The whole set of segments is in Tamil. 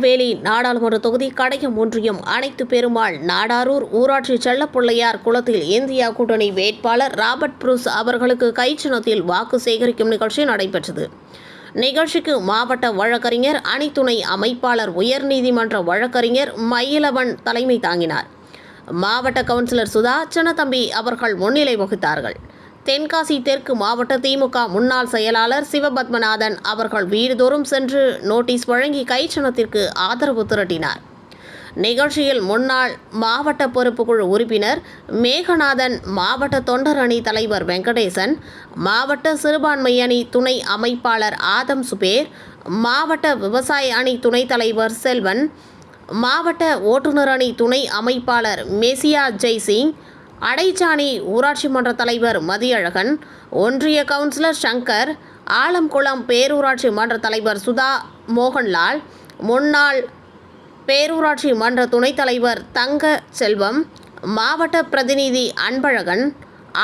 திருநெல்வேலி நாடாளுமன்ற தொகுதி கடையம் ஒன்றியம் அனைத்து பெருமாள் நாடாரூர் ஊராட்சி செல்லப்பிள்ளையார் குளத்தில் இந்தியா கூட்டணி வேட்பாளர் ராபர்ட் புரூஸ் அவர்களுக்கு கைச்சின்னத்தில் வாக்கு சேகரிக்கும் நிகழ்ச்சி நடைபெற்றது. நிகழ்ச்சிக்கு மாவட்ட வழக்கறிஞர் அணித்துணை அமைப்பாளர் உயர்நீதிமன்ற வழக்கறிஞர் மயிலவன் தலைமை தாங்கினார். மாவட்ட கவுன்சிலர் சுதா சின்னத்தம்பி அவர்கள் முன்னிலை வகித்தார்கள். தென்காசி தெற்கு மாவட்ட திமுக முன்னாள் செயலாளர் சிவபத்மநாதன் அவர்கள் வீடுதோறும் சென்று நோட்டீஸ் வழங்கி கைச்சின்னத்திற்கு ஆதரவு திரட்டினார். நிகழ்ச்சியில் முன்னாள் மாவட்ட பொறுப்புக்குழு உறுப்பினர் மேகநாதன், மாவட்ட தொண்டர் அணி தலைவர் வெங்கடேசன், மாவட்ட சிறுபான்மை அணி துணை அமைப்பாளர் ஆதம் சுபேர், மாவட்ட விவசாய அணி துணைத் தலைவர் செல்வன், மாவட்ட ஓட்டுநர் அணி துணை அமைப்பாளர் மெசியா ஜெய்சிங், அடைச்சாணி ஊராட்சி மன்ற தலைவர் மதியழகன், ஒன்றிய கவுன்சிலர் சங்கர், ஆலம்குளம் பேரூராட்சி மன்ற தலைவர் சுதா மோகன்லால், முன்னாள் பேரூராட்சி மன்ற துணைத் தலைவர் தங்க செல்வம், மாவட்ட பிரதிநிதி அன்பழகன்,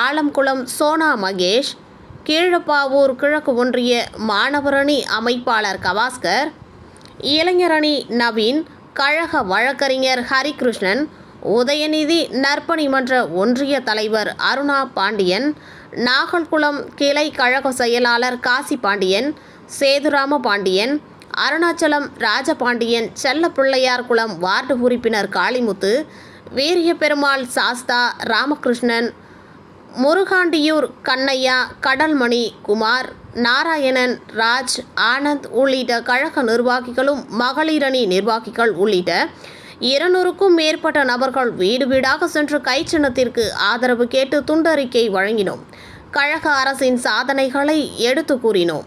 ஆலம்குளம் சோனா மகேஷ், கீழப்பாவூர் கிழக்கு ஒன்றிய மாணவரணி அமைப்பாளர் கவாஸ்கர், இளைஞரணி நவீன், கழக வழக்கறிஞர் ஹரிகிருஷ்ணன், உதயநிதி நற்பணி மன்ற ஒன்றிய தலைவர் அருணா பாண்டியன், நாகல்குளம் கிளை கழக செயலாளர் காசி பாண்டியன், சேதுராம பாண்டியன், அருணாச்சலம் ராஜபாண்டியன், செல்லப்பிள்ளையார் குளம் வார்டு உறுப்பினர் காளிமுத்து, வீரிய பெருமாள் சாஸ்தா, ராமகிருஷ்ணன், முருகாண்டியூர் கண்ணையா, கடல்மணி, குமார், நாராயணன், ராஜ், ஆனந்த் உள்ளிட்ட கழக நிர்வாகிகளும் மகளிரணி நிர்வாகிகள் உள்ளிட்ட 200க்கும் மேற்பட்ட நபர்கள் வீடு வீடாக சென்று கைச்சின்னத்திற்கு ஆதரவு கேட்டு துண்டறிக்கை வழங்கினோம். கழக அரசின் சாதனைகளை எடுத்து கூறினோம்.